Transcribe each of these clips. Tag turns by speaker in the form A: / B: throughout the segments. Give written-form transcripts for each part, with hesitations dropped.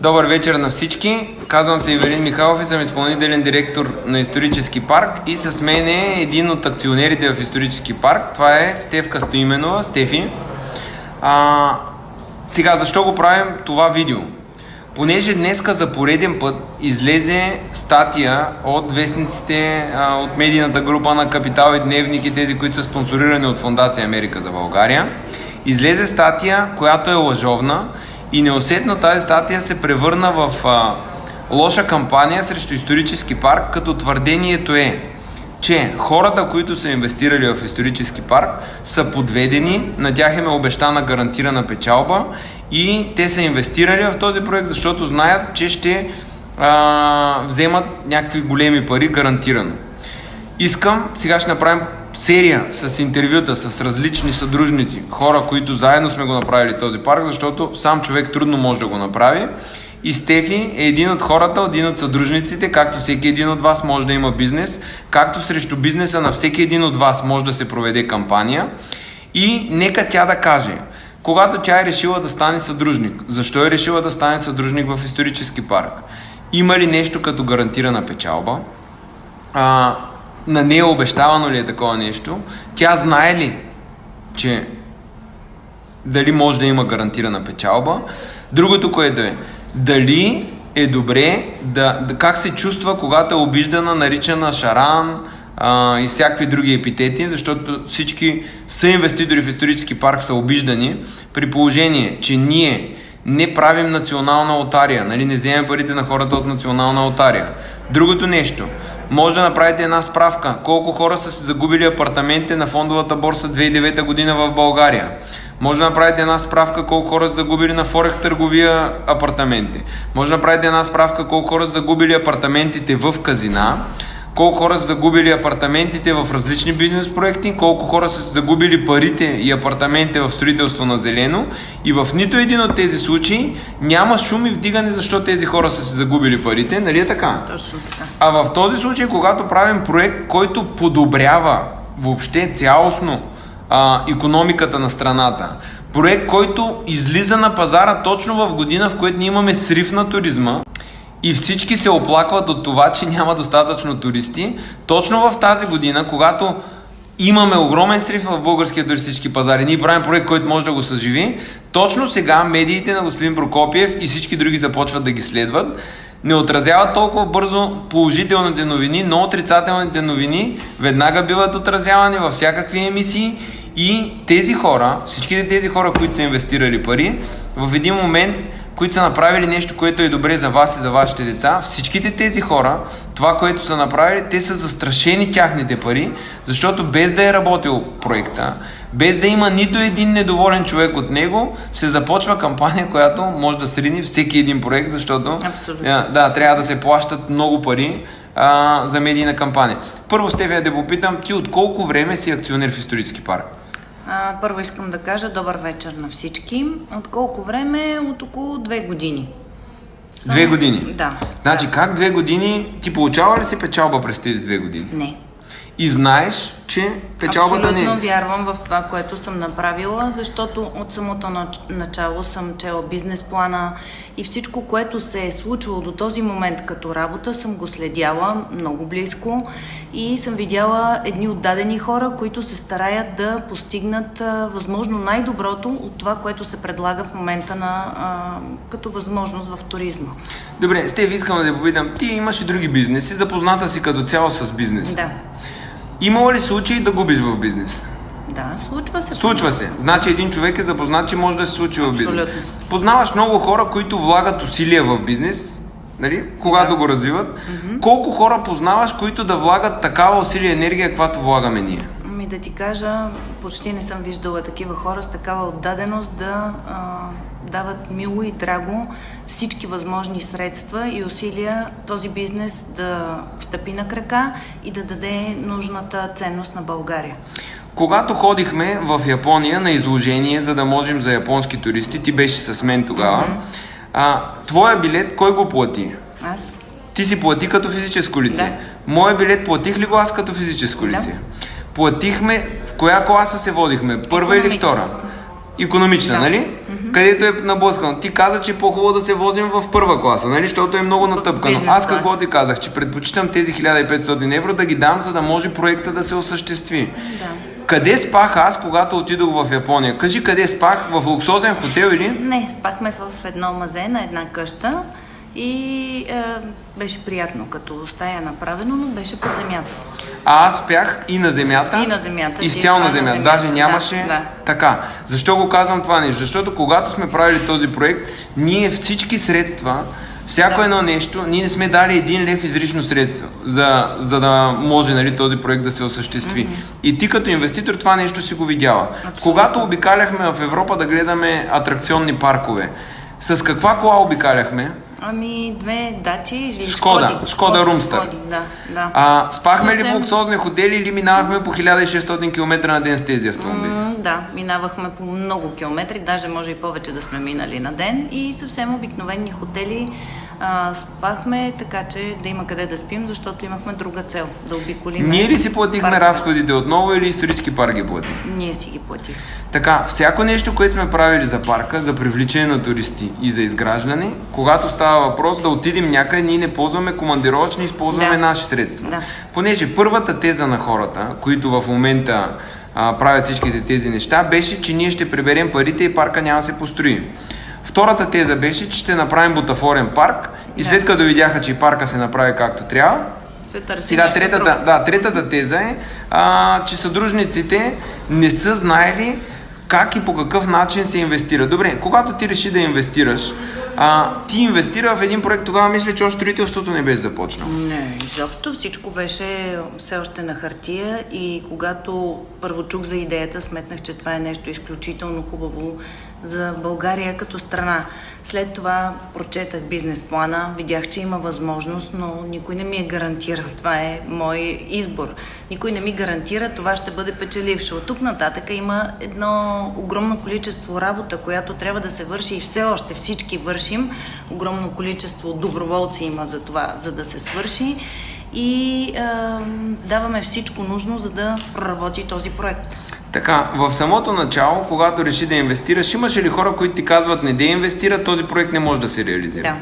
A: Добър вечер на всички. Казвам се Ивелин Михайлов и съм изпълнителен директор на Исторически парк и с мен е един от акционерите в Исторически парк. Това е Стефка Стоименова. Стефи. Сега, защо го правим това видео? Понеже днеска за пореден път излезе статия от вестниците, от медийната група на Капитал и Дневник и тези, които са спонсорирани от Фондация Америка за България. Излезе статия, която е лъжовна и неусетно тази статия се превърна в лоша кампания срещу Исторически парк, като твърдението е, че хората, които са инвестирали в Исторически парк, са подведени, на тях им е обещана гарантирана печалба и те са инвестирали в този проект, защото знаят, че ще вземат някакви големи пари гарантирано. Сега ще направим серия с интервюта с различни съдружници, хора, които заедно сме го направили този парк, защото сам човек трудно може да го направи. И Стефи е един от хората, един от съдружниците, както всеки един от вас може да има бизнес, както срещу бизнеса на всеки един от вас може да се проведе кампания. И нека тя да каже, когато тя е решила да стане съдружник, защо е решила да стане съдружник в Исторически парк? Има ли нещо като гарантирана печалба? На нея обещавано ли е такова нещо? Тя знае ли, че дали може да има гарантирана печалба? Другото, което е, дали е добре, как се чувства, когато е обиждана, наричана шаран и всякакви други епитети, защото всички съинвеститори в Исторически парк са обиждани, при положение, че ние не правим национална лотария, не вземем парите на хората от национална лотария. Другото нещо, може да направите една справка колко хора са си загубили апартаменти на фондовата борса 2009 година в България. Може да направите една справка колко хора са загубили на Форекс търговия апартаменти. Може да направите една справка колко хора са загубили апартаментите в казина, колко хора са загубили апартаментите в различни бизнес проекти, колко хора са загубили парите и апартаментите в строителство на зелено, и в нито един от тези случаи няма шум и вдигане защо тези хора са си загубили парите, нали е така?
B: Точно така.
A: А в този случай, когато правим проект, който подобрява въобще цялостно икономиката на страната, проект, който излиза на пазара точно в година, в която ние имаме срив на туризма, и всички се оплакват от това, че няма достатъчно туристи. Точно в тази година, когато имаме огромен срив в българския туристически пазар и ние правим проект, който може да го съживи, точно сега медиите на господин Прокопиев и всички други започват да ги следват. Не отразяват толкова бързо положителните новини, но отрицателните новини веднага биват отразявани във всякакви емисии и тези хора, всичките тези хора, които са инвестирали пари, в един момент, които са направили нещо, което е добре за вас и за вашите деца, всичките тези хора, това, което са направили, те са застрашени тяхните пари, защото без да е работил проекта, без да има нито един недоволен човек от него, се започва кампания, която може да срини всеки един проект, защото трябва да се плащат много пари за медийна кампания. Първо, Стефия, да попитам, ти от колко време си акционер в Исторически парк?
B: Първо искам да кажа добър вечер на всички. От колко време? От около 2 години.
A: 2 години?
B: Да.
A: Значи как 2 години? Ти получава ли си печалба през тези 2 години?
B: Не.
A: И знаеш, че печалбата не е?
B: Абсолютно вярвам в това, което съм направила, защото от самото начало съм чела бизнес плана и всичко, което се е случвало до този момент като работа, съм го следяла много близко и съм видяла едни отдадени хора, които се стараят да постигнат възможно най-доброто от това, което се предлага в момента като възможност в туризма.
A: Добре, Стеф, искам да те попитам, ти имаш и други бизнеси, запозната си като цяло с бизнес.
B: Да.
A: Имало ли случаи да губиш в бизнес?
B: Да, случва се.
A: Случва се. Значи един човек е запознат, че може да се случи в бизнес.
B: Абсолютно.
A: Познаваш много хора, които влагат усилия в бизнес, когато го развиват. Колко хора познаваш, които да влагат такава усилия и енергия, каквато влагаме ние?
B: Да ти кажа, почти не съм виждала такива хора с такава отдаденост да дават мило и драго всички възможни средства и усилия този бизнес да стъпи на крака и да даде нужната ценност на България.
A: Когато ходихме в Япония на изложение, за да можем за японски туристи, ти беше с мен тогава, твоя билет кой го плати?
B: Аз.
A: Ти си плати като физическо лице.
B: Да.
A: Моя билет платих ли го аз като физическо лице?
B: Да.
A: Платихме, в коя класа се водихме? Първа или втора? икономична,
B: Да.
A: нали? Където е наблъскано. Ти каза, че е по-хубаво да се возим в първа класа, нали? Защото е много натъпкано.
B: бизнес
A: Аз какво
B: клас.
A: ти казах? Че предпочитам тези 1500 евро да ги дам, за да може проекта да се осъществи.
B: Да.
A: Къде спах аз, когато отидох в Япония? Кажи, къде спах? В луксозен хотел или?
B: Не, спахме в едно мазе на една къща и беше приятно като стая направено, но беше под земята.
A: А аз спях и на земята.
B: И на земята. Ти
A: Изцяло на
B: спа на
A: земята.
B: земята.
A: Даже нямаше
B: Да.
A: така. Защо го казвам това нещо? Защото когато сме правили този проект, ние всички средства, всяко едно нещо, ние не сме дали 1 лев изрично средство, за да може, нали, този проект да се осъществи. И ти като инвеститор това нещо си го видяла.
B: Абсолютно.
A: Когато обикаляхме в Европа да гледаме атракционни паркове, с каква кола обикаляхме?
B: Ами 2 дачи или
A: Шкода Румстър.
B: Шкоди, да.
A: Спахме ли в
B: Съвсем-
A: луксозни хотели или минавахме по 1600 км на ден с тези автомобили?
B: Да, минавахме по много километри, даже може и повече да сме минали на ден и съвсем обикновени хотели спахме, така че да има къде да спим, защото имахме друга цел, да обиколим.
A: Ние ли си платихме
B: парка.
A: разходите отново или исторически парк ги плати?
B: Ние си ги платихме.
A: Така, всяко нещо, което сме правили за парка, за привличане на туристи и за изграждане, когато става въпрос да отидем някъде, ние не ползваме командировъчни, използваме
B: Да.
A: наши средства.
B: Да.
A: Понеже първата теза на хората, които в момента правят всичките тези неща, беше, че ние ще приберем парите и парка няма да се построи. Втората теза беше, че ще направим бутафорен парк и след като видяха, че и парка се направи както трябва,
B: Се търси
A: сега
B: нещо друго.
A: третата теза е, че съдружниците не са знаели как и по какъв начин се инвестира. Добре, когато ти реши да инвестираш, ти инвестира в един проект, тогава мисля, че още строителството не беше започнало.
B: Не, изобщо всичко беше все още на хартия и когато първо чух за идеята, сметнах, че това е нещо изключително хубаво за България като страна. След това прочетах бизнес плана, видях, че има възможност, но никой не ми е гарантирал. Това е мой избор. Никой не ми гарантира, това ще бъде печелившо. От тук нататък има едно огромно количество работа, която трябва да се върши и все още всички вършим. Огромно количество доброволци има за това, за да се свърши. И даваме всичко нужно, за да проработи този проект.
A: Така, в самото начало, когато реши да инвестираш, имаше ли хора, които ти казват не да инвестира, този проект не може да се реализира?
B: Да.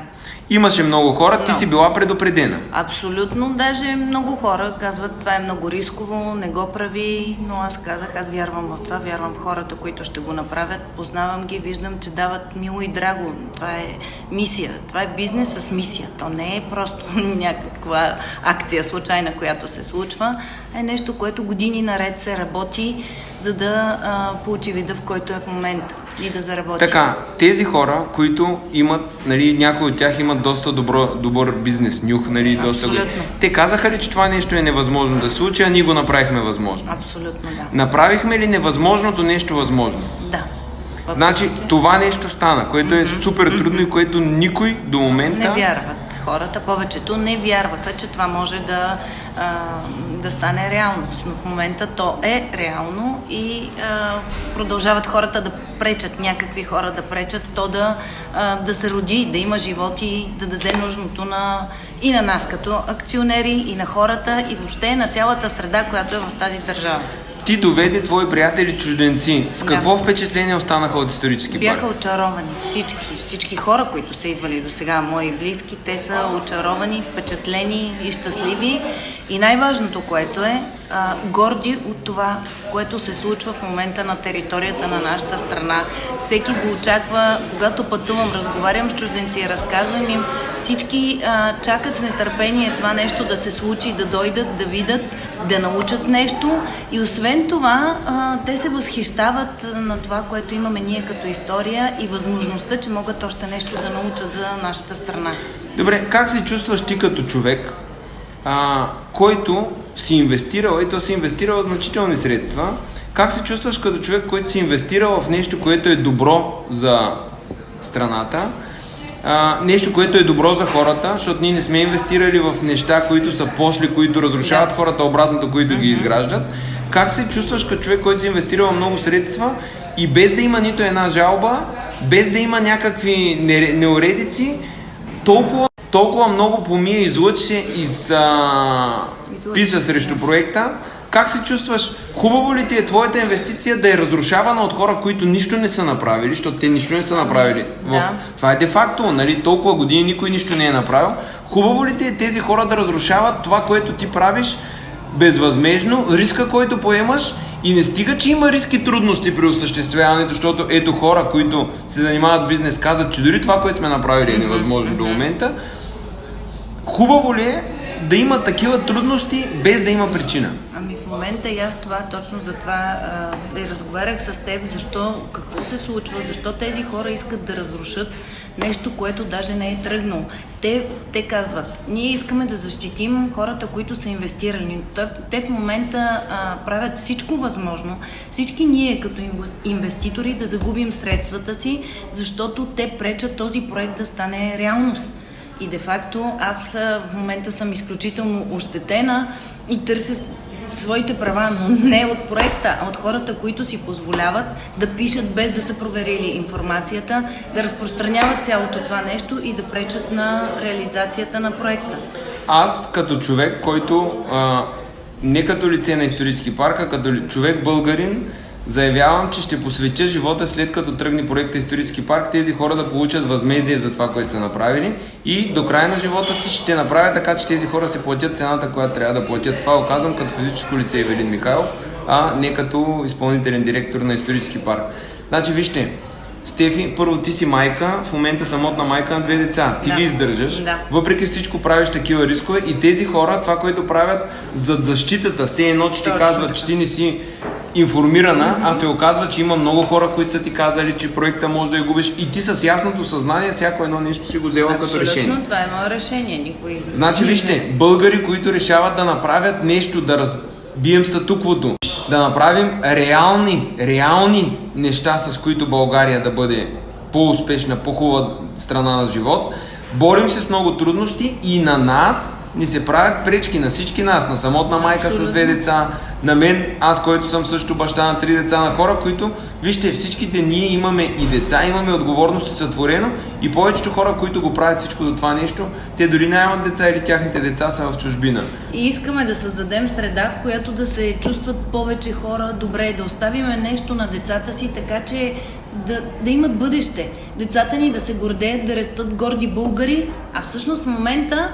A: Имаше много хора, ти
B: Много.
A: си била предупредена.
B: Абсолютно, даже много хора казват, това е много рисково, не го прави, но аз казах, аз вярвам в това, вярвам в хората, които ще го направят, познавам ги, виждам, че дават мило и драго. Това е мисия, това е бизнес с мисия. То не е просто някаква акция случайна, която се случва, е нещо, което години наред се работи, за да получи вида, в който е в момента и да заработи.
A: Така, тези хора, които имат, нали, някои от тях имат доста добър бизнес нюх, нали, доста
B: Абсолютно.
A: Те казаха ли, че това нещо е невъзможно да се случи, а ние го направихме възможно?
B: Абсолютно, да.
A: Направихме ли невъзможното нещо възможно?
B: Да.
A: Значи, това нещо стана, което е супер трудно и което никой до момента...
B: Не вярват. Хората, повечето не вярваха, че това може да стане реалност. Но в момента то е реално и продължават хората да пречат, някакви хора да пречат, то да се роди, да има живот и да даде нужното и на нас като акционери, и на хората, и въобще на цялата среда, която е в тази държава.
A: Ти доведе твои приятели чужденци. С какво впечатление останаха от исторически
B: Бяха
A: парк?
B: очаровани всички хора, които са идвали до сега, мои близки, те са очаровани, впечатлени и щастливи. И най-важното, което е, горди от това, което се случва в момента на територията на нашата страна. Всеки го очаква, когато пътувам, разговарям с чужденци, разказвам им, всички чакат с нетърпение това нещо да се случи, да дойдат, да видят, да научат нещо и освен това, те се възхищават на това, което имаме ние като история и възможността, че могат още нещо да научат за нашата страна.
A: Добре, как се чувстваш ти като човек, който си инвестирал, и то си инвестирал значителни средства, как се чувстваш като човек, който си инвестирал в нещо, което е добро за страната, нещо, което е добро за хората, защото ние не сме инвестирали в неща, които са пошли, които разрушават хората, обратното, които ги изграждат. Как се чувстваш като човек, който си инвестирал много средства и без да има нито една жалба, без да има някакви неуредици, толкова много помия, излъчи се и писа срещу проекта. Как се чувстваш? Хубаво ли ти е твоята инвестиция да е разрушавана от хора, които нищо не са направили, защото те нищо не са направили?
B: Да.
A: Това е де-факто, нали? Толкова години никой нищо не е направил. Хубаво ли ти е тези хора да разрушават това, което ти правиш безвъзмежно, риска, който поемаш, и не стига, че има риски и трудности при осъществяването, защото ето хора, които се занимават с бизнес, казват, че дори това, което сме направили е невъзможно до момента. Хубаво ли е да има такива трудности, без да има причина?
B: Ами в момента и аз точно за това разговарях с теб, какво се случва, защо тези хора искат да разрушат нещо, което даже не е тръгнало. Те казват, ние искаме да защитим хората, които са инвестирали. Те в момента правят всичко възможно, всички ние като инвеститори да загубим средствата си, защото те пречат този проект да стане реалност. И де-факто аз в момента съм изключително ощетена и търся своите права, но не от проекта, а от хората, които си позволяват да пишат без да са проверили информацията, да разпространяват цялото това нещо и да пречат на реализацията на проекта.
A: Аз като човек, който не като лице на исторически парк, а като човек българин, заявявам, че ще посветя живота, след като тръгне проекта Исторически парк, тези хора да получат възмездие за това, което са направили, и до края на живота си ще направя така, че тези хора се платят цената, която трябва да платят. Това го казвам като физическо лице Ивелин Михайлов, а не като изпълнителен директор на Исторически парк. Значи вижте, Стефи, първо ти си майка, в момента самотна майка на 2 деца. Ти ги издържаш.
B: Да.
A: Въпреки всичко правиш такива рискове и тези хора, това, което правят зад защитата, все едно, че ти казват, че ти не си информирана, а се оказва, че има много хора, които са ти казали, че проекта може да я губиш, и ти с ясното съзнание всяко едно нещо си го взела като решение.
B: Абсолютно, това е мое решение. Никой...
A: Значи вижте, българи, които решават да направят нещо, да разбием статуквото, да направим реални неща, с които България да бъде по-успешна, по-хубава страна на живот. Борим се с много трудности и на нас ни се правят пречки, на всички нас, на самотна майка с 2 деца, на мен, аз, който съм също баща на 3 деца, на хора, които, вижте, всичките ние имаме и деца, имаме отговорности сътворено, и повечето хора, които го правят всичко до това нещо, те дори нямат деца или тяхните деца са в чужбина.
B: И искаме да създадем среда, в която да се чувстват повече хора добре, да оставиме нещо на децата си, така че да имат бъдеще. Децата ни да се гордеят, да растат горди българи, а всъщност в момента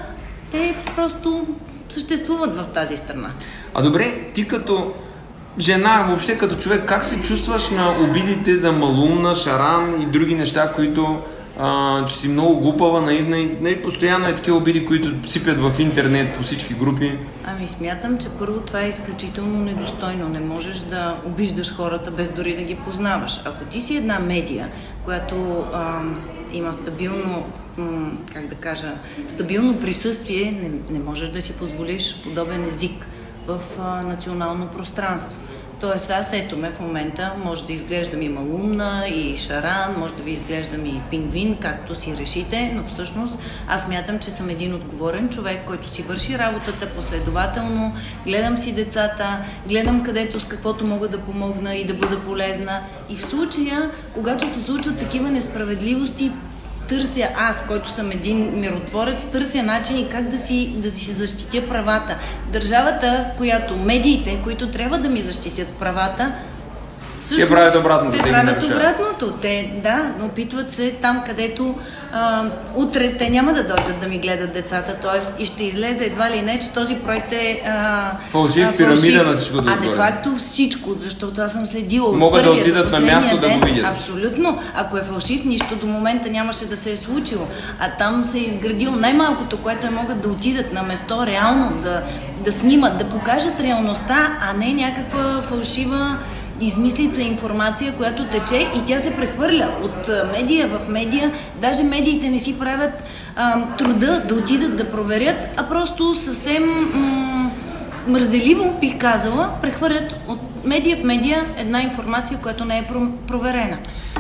B: те просто съществуват в тази страна.
A: А добре, ти като жена, въобще като човек, как се чувстваш на обидите за малумна, шаран и други неща, които че си много глупава, наивна и нали, постоянно е такива обиди, които сипят в интернет по всички групи?
B: Ами смятам, че първо това е изключително недостойно. Не можеш да обиждаш хората без дори да ги познаваш. Ако ти си една медия, която има стабилно, стабилно присъствие, не можеш да си позволиш подобен език в национално пространство. Тоест аз ето ме в момента, може да изглеждам и малумна, и шаран, може да ви изглеждам и пингвин, както си решите, но всъщност аз смятам, че съм един отговорен човек, който си върши работата последователно, гледам си децата, гледам където с каквото мога да помогна и да бъда полезна. И в случая, когато се случват такива несправедливости, търся аз, който съм един миротворец, търся начини как да си защитя правата. Държавата, медиите, които трябва да ми защитят правата, всъщност,
A: те правят обратното.
B: Те правят обратното. Опитват се там, където утре те няма да дойдат да ми гледат децата, т.е. и ще излезе едва ли не, че този проект е
A: фалшив, пирамида на всичко да
B: де факто всичко, защото аз съм следила от
A: могат да
B: първия
A: отидат на място да го видят.
B: Абсолютно. Ако е фалшив, нищо до момента нямаше да се е случило. А там се е изградило най-малкото, което могат да отидат на место реално, да снимат, да покажат реалността, а не някаква фалшива измислица информация, която тече и тя се прехвърля от медия в медия. Даже медиите не си правят труда да отидат да проверят, а просто съвсем мързеливо, бих казала, прехвърлят от медия в медия една информация, която не е проверена.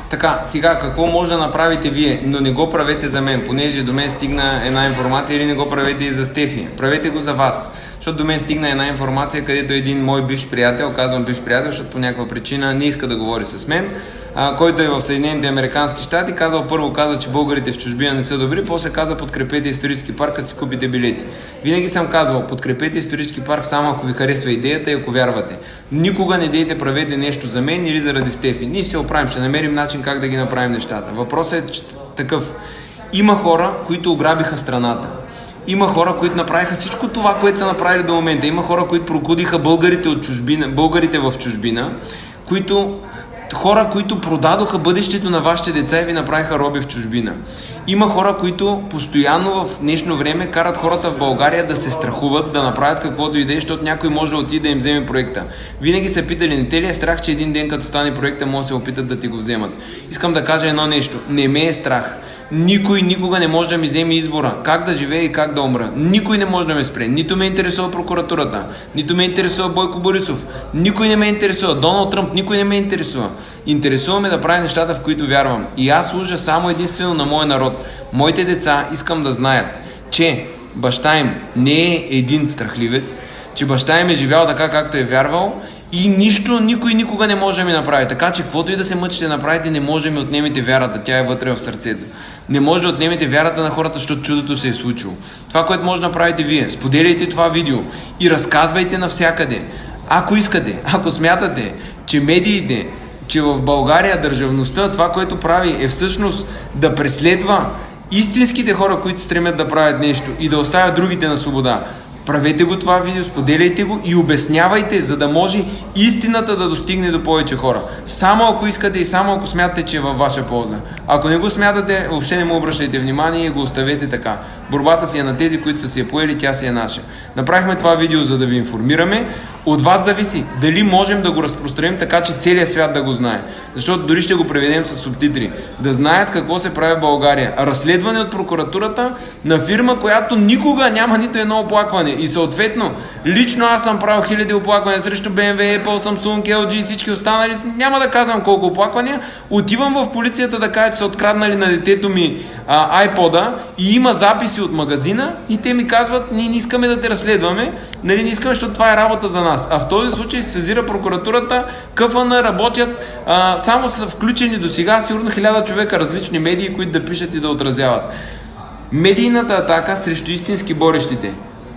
A: Така, сега какво може да направите вие, но не го правете за мен, понеже до мен стигна една информация, или не го правете и за Стефи. Правете го за вас, защото до мен стигна една информация, където един мой бивш приятел, казвам бивш приятел, защото по някаква причина не иска да говори с мен, който е в Съединените американски щати, първо каза, че българите в чужбина не са добри, после каза подкрепете исторически парк, като си купите билети. Винаги съм казвал, подкрепете исторически парк само ако ви харесва идеята и ако вярвате. Никога не дейте правете нещо за мен или заради Стефи. Ние ще се оправим, ще намерим начин как да ги направим нещата. Въпросът е такъв. Има хора, които ограбиха страната. Има хора, които направиха всичко това, което са направили до момента. Има хора, които прокудиха българите в чужбина, хора, които продадоха бъдещето на вашите деца и ви направиха роби в чужбина. Има хора, които постоянно в днешно време карат хората в България да се страхуват, да направят каквото и да е, защото някой може да отиде да им вземе проекта. Винаги са питали, не те ли е страх, че един ден като стане проекта, може да се опитат да ти го вземат. Искам да кажа едно нещо. Не ме е страх. Никой никога не може да ми вземе избора как да живея и как да умра. Никой не може да ме спре. Нито ме интересува прокуратурата, нито ме интересува Бойко Борисов, никой не ме интересува. Доналд Тръмп, никой не ме интересува. Интересува ме да правя нещата, в които вярвам. И аз служа само единствено на моя народ. Моите деца искам да знаят, че баща им не е един страхливец, че баща им е живял така, както е вярвал, и нищо, никой никога не може да ми направи. Така че, каквото и да се мъчите да направите, не може да ми отнемете вярата. Тя е вътре в сърцето. Не може да отнемете вярата на хората, защото чудото се е случило. Това, което може да направите вие, споделяйте това видео и разказвайте навсякъде. Ако искате, ако смятате, че медиите, че в България държавността, това, което прави, е всъщност да преследва истинските хора, които стремят да правят нещо и да оставят другите на свобода. Правете го това видео, споделяйте го и обяснявайте, за да може истината да достигне до повече хора. Само ако искате и само ако смятате, че е във ваша полза. Ако не го смятате, въобще не му обръщайте внимание и го оставете така. Борбата си е на тези, които са си я поели, тя си е наша. Направихме това видео, за да ви информираме. От вас зависи дали можем да го разпространим така, че целият свят да го знае. Защото дори ще го преведем с субтитри. Да знаят какво се прави в България. Разследване от прокуратурата на фирма, която никога няма нито едно оплакване. И съответно, лично аз съм правил хиляди оплаквания срещу BMW, Apple, Samsung, LG и всички останали. Няма да казвам колко оплаквания. Отивам в полицията да кажа, че са откраднали на детето ми iPod-а и има записи от магазина и те ми казват, ние не искаме да те разследваме, нали, не искаме, защото това е работа за нас. А в този случай се сезира прокуратурата, КФН работят, само са включени до сега сигурно 1000 човека различни медии, които да пишат и да отразяват. Медийната атака срещу истински борещите.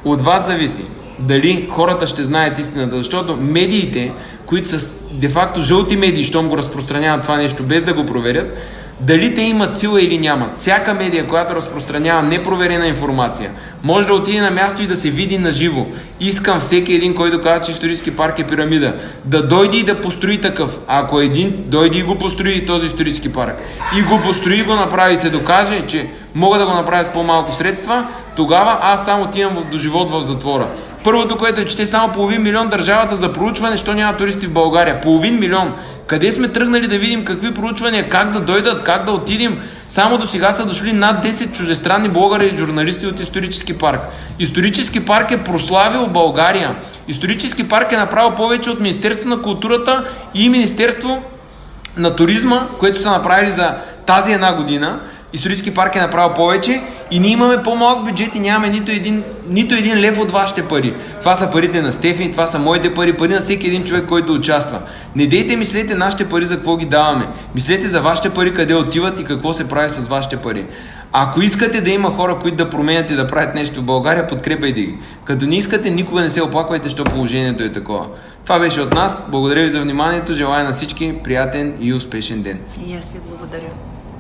A: От вас зависи дали хората ще знаят истината, защото медиите, които са де-факто жълти медии, щом го разпространяват това нещо без да го проверят, дали те имат сила или нямат. Всяка медия, която разпространява непроверена информация, може да отиде на място и да се види на живо. Искам всеки един, който казва, че исторически парк е пирамида, да дойде и да построи такъв. Ако един дойде и го построи този исторически парк, и го построи и го направи и се докаже, че мога да го направя с по-малко средства, тогава аз само отивам до живот в затвора. Първото, което е, че те само 500 000 държавата за проучване, що няма туристи в България. 500 000. Къде сме тръгнали да видим какви проучвания, как да дойдат, как да отидем? Само до сега са дошли над 10 чуждестранни блогъри и журналисти от Исторически парк. Исторически парк е прославил България. Исторически парк е направил повече от Министерство на културата и Министерство на туризма, което са направили за тази една година. Исторически парк е направил повече и ние имаме по-малък бюджет и нямаме нито един лев от вашите пари. Това са парите на Стефи, това са моите пари, пари на всеки един човек, който участва. Не дейте мислете нашите пари за какво ги даваме. Мислете за вашите пари, къде отиват и какво се прави с вашите пари. Ако искате да има хора, които да променят и да правят нещо в България, подкрепайте ги. Като не искате, никога не се оплаквайте, защото положението е такова. Това беше от нас. Благодаря ви за вниманието. Желая на всички приятен и успешен ден.
B: И аз ви благодаря.